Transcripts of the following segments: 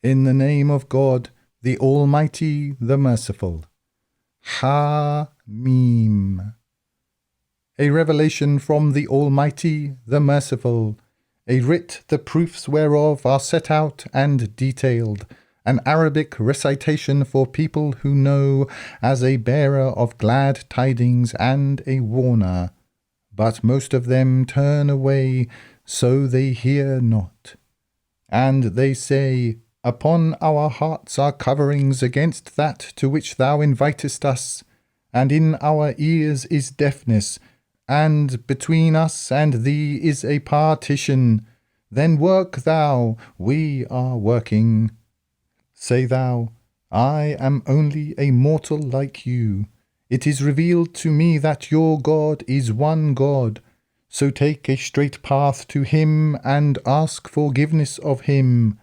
In the name of God, the Almighty, the Merciful. Ha-Mim. A revelation from the Almighty, the Merciful, a writ the proofs whereof are set out and detailed, an Arabic recitation for people who know, as a bearer of glad tidings and a warner. But most of them turn away, so they hear not. And they say, Upon our hearts are coverings against that to which thou invitest us, and in our ears is deafness, and between us and thee is a partition. Then work thou, we are working. Say thou, I am only a mortal like you. It is revealed to me that your God is one God. So take a straight path to him and ask forgiveness of him.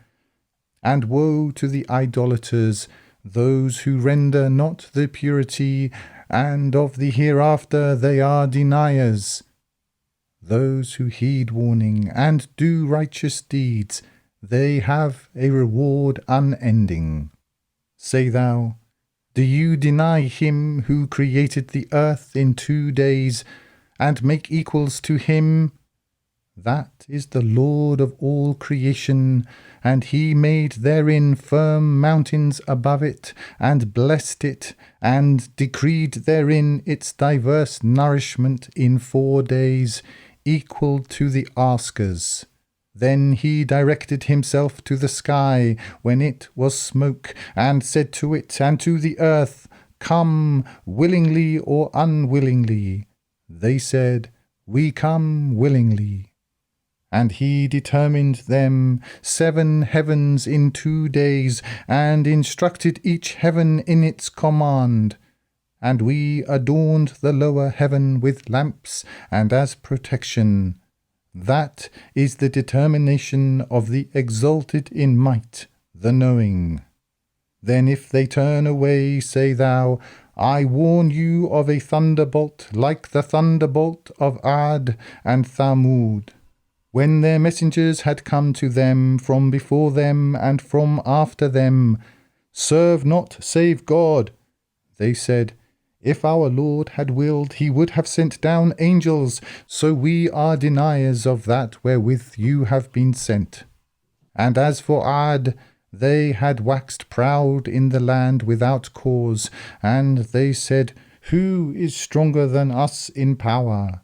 And woe to the idolaters, those who render not the purity, and of the hereafter they are deniers. Those who heed warning and do righteous deeds, they have a reward unending. Say thou, do you deny him who created the earth in 2 days, and make equals to him? That is the Lord of all creation, and he made therein firm mountains above it, and blessed it, and decreed therein its diverse nourishment in 4 days, equal to the askers. Then he directed himself to the sky when it was smoke, and said to it and to the earth, Come, willingly or unwillingly. They said, We come willingly. And he determined them 7 heavens in 2 days, and instructed each heaven in its command. And we adorned the lower heaven with lamps, and as protection. That is the determination of the exalted in might, the knowing. Then if they turn away, say thou, I warn you of a thunderbolt like the thunderbolt of Ad and Thamud. When their messengers had come to them from before them and from after them, serve not save God. They said, If our Lord had willed, he would have sent down angels, so we are deniers of that wherewith you have been sent. And as for Ad, they had waxed proud in the land without cause, and they said, Who is stronger than us in power?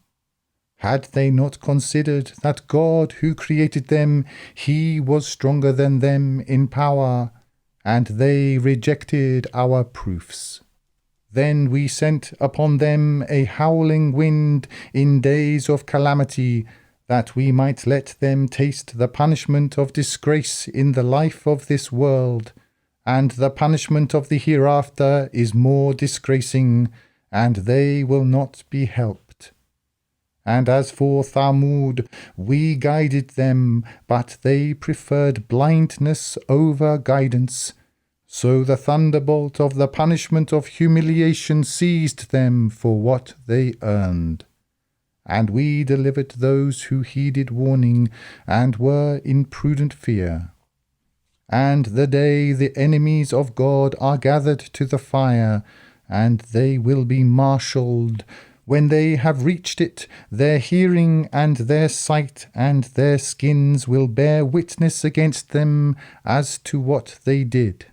Had they not considered that God who created them, he was stronger than them in power, and they rejected our proofs. Then we sent upon them a howling wind in days of calamity, that we might let them taste the punishment of disgrace in the life of this world, and the punishment of the hereafter is more disgracing, and they will not be helped. And as for Thamud, we guided them, but they preferred blindness over guidance. So the thunderbolt of the punishment of humiliation seized them for what they earned. And we delivered those who heeded warning and were in prudent fear. And the day the enemies of God are gathered to the fire, and they will be marshalled. When they have reached it, their hearing and their sight and their skins will bear witness against them as to what they did.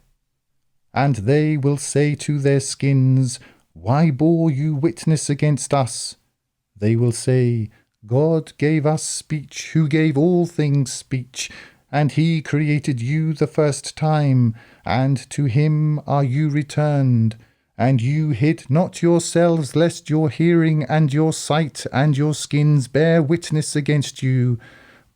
And they will say to their skins, Why bore you witness against us? They will say, God gave us speech, who gave all things speech, and he created you the first time, and to him are you returned. And you hid not yourselves, lest your hearing and your sight and your skins bear witness against you.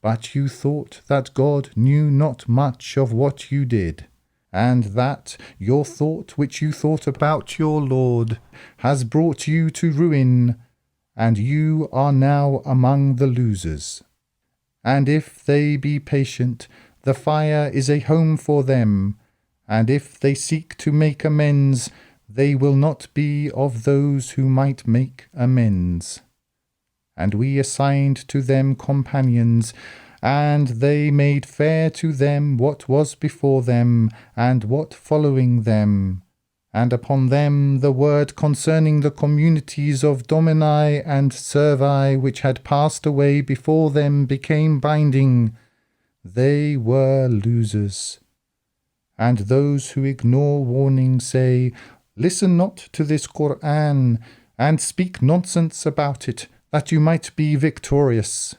But you thought that God knew not much of what you did, and that your thought which you thought about your Lord has brought you to ruin, and you are now among the losers. And if they be patient, the fire is a home for them, and if they seek to make amends, they will not be of those who might make amends. And we assigned to them companions, and they made fair to them what was before them, and what following them. And upon them the word concerning the communities of Domini and Servi which had passed away before them became binding. They were losers. And those who ignore warning say, "Listen not to this Qur'an, and speak nonsense about it, that you might be victorious."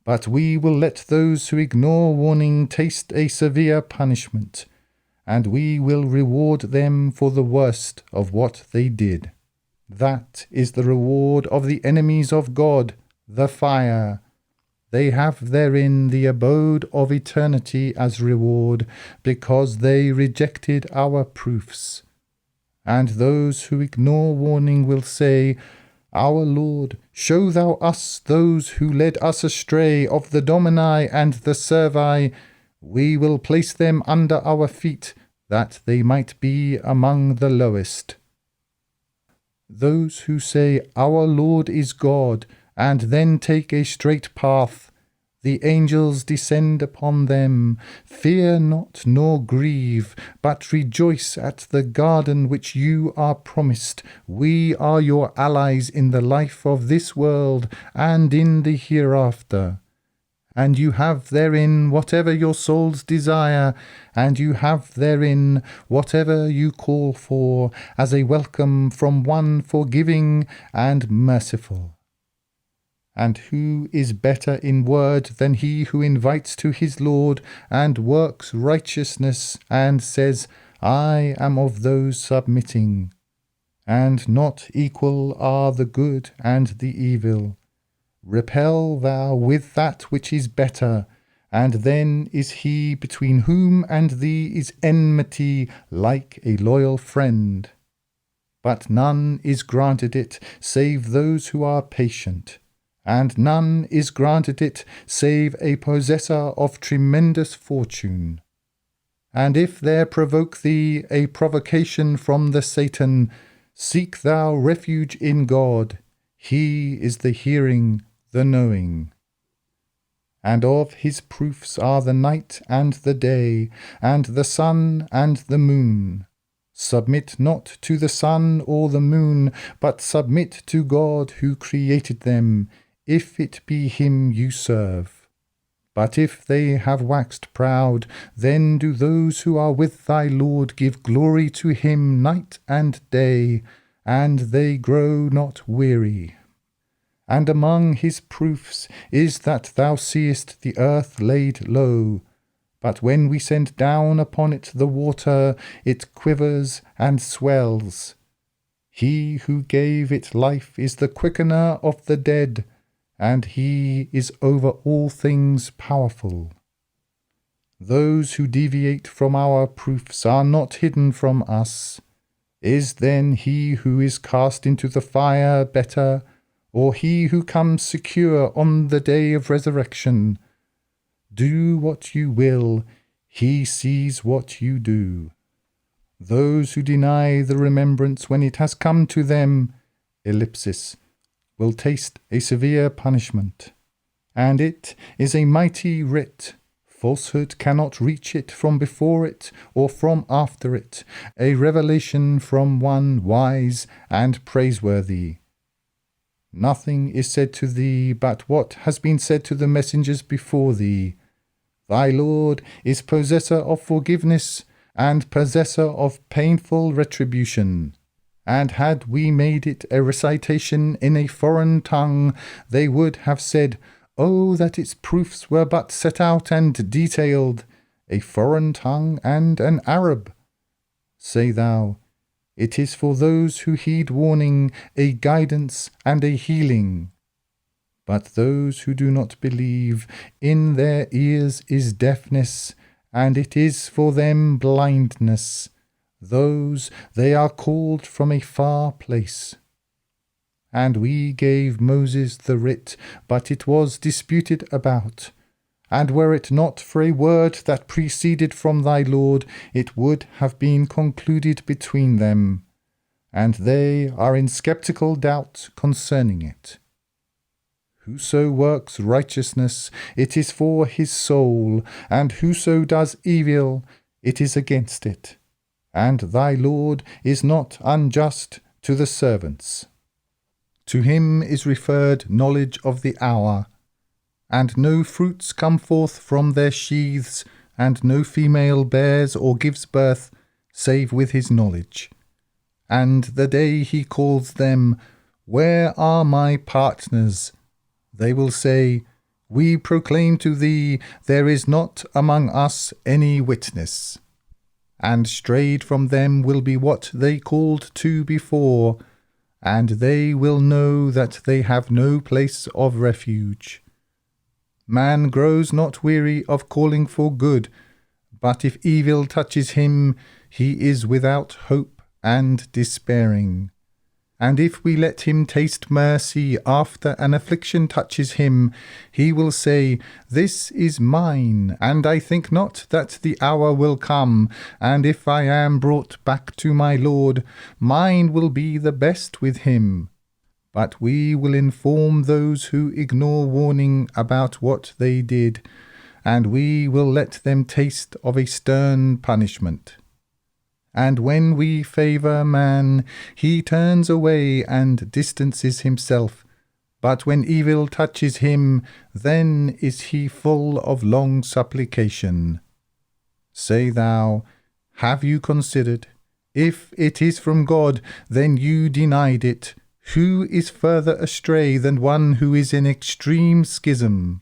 But we will let those who ignore warning taste a severe punishment, and we will reward them for the worst of what they did. That is the reward of the enemies of God, the fire. They have therein the abode of eternity as reward, because they rejected our proofs. And those who ignore warning will say, "Our Lord, show thou us those who led us astray of the Domini and the Servi. We will place them under our feet, that they might be among the lowest." Those who say, "Our Lord is God," and then take a straight path, the angels descend upon them. Fear not nor grieve, but rejoice at the garden which you are promised. We are your allies in the life of this world and in the hereafter. And you have therein whatever your souls desire, and you have therein whatever you call for, as a welcome from one forgiving and merciful. And who is better in word than he who invites to his Lord and works righteousness and says, "I am of those submitting"? And not equal are the good and the evil. Repel thou with that which is better, and then is he between whom and thee is enmity like a loyal friend. But none is granted it save those who are patient, and none is granted it save a possessor of tremendous fortune. And if there provoke thee a provocation from the Satan, seek thou refuge in God. He is the hearing, the knowing. And of his proofs are the night and the day, and the sun and the moon. Submit not to the sun or the moon, but submit to God who created them, if it be him you serve. But if they have waxed proud, then do those who are with thy Lord give glory to him night and day, and they grow not weary. And among his proofs is that thou seest the earth laid low, but when we send down upon it the water, it quivers and swells. He who gave it life is the quickener of the dead, and he is over all things powerful. Those who deviate from our proofs are not hidden from us. Is then he who is cast into the fire better, or he who comes secure on the day of resurrection? Do what you will, he sees what you do. Those who deny the remembrance when it has come to them, will taste a severe punishment. And it is a mighty writ. Falsehood cannot reach it from before it or from after it, a revelation from one wise and praiseworthy. Nothing is said to thee but what has been said to the messengers before thee. Thy Lord is possessor of forgiveness and possessor of painful retribution. And had we made it a recitation in a foreign tongue, they would have said, "Oh, that its proofs were but set out and detailed, a foreign tongue and an Arab." Say thou, "It is for those who heed warning, a guidance and a healing." But those who do not believe, in their ears is deafness, and it is for them blindness. Those they are called from a far place. And we gave Moses the writ, but it was disputed about. And were it not for a word that proceeded from thy Lord, it would have been concluded between them. And they are in sceptical doubt concerning it. Whoso works righteousness, it is for his soul, and whoso does evil, it is against it. And thy Lord is not unjust to the servants. To him is referred knowledge of the hour. And no fruits come forth from their sheaths, and no female bears or gives birth, save with his knowledge. And the day he calls them, Where are my partners? They will say, We proclaim to thee, there is not among us any witness. And strayed from them will be what they called to before, and they will know that they have no place of refuge. Man grows not weary of calling for good, but if evil touches him, he is without hope and despairing. And if we let him taste mercy after an affliction touches him, he will say, This is mine, and I think not that the hour will come, and if I am brought back to my Lord, mine will be the best with him. But we will inform those who ignore warning about what they did, and we will let them taste of a stern punishment. And when we favour man, he turns away and distances himself. But when evil touches him, then is he full of long supplication. Say thou, Have you considered? If it is from God, then you denied it. Who is further astray than one who is in extreme schism?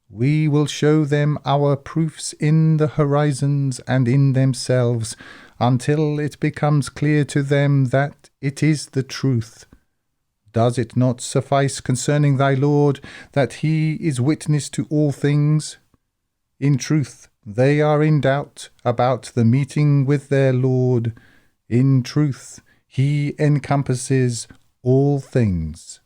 We will show them our proofs in the horizons and in themselves, until it becomes clear to them that it is the truth. Does it not suffice concerning thy Lord that he is witness to all things? In truth, they are in doubt about the meeting with their Lord. In truth, he encompasses all things.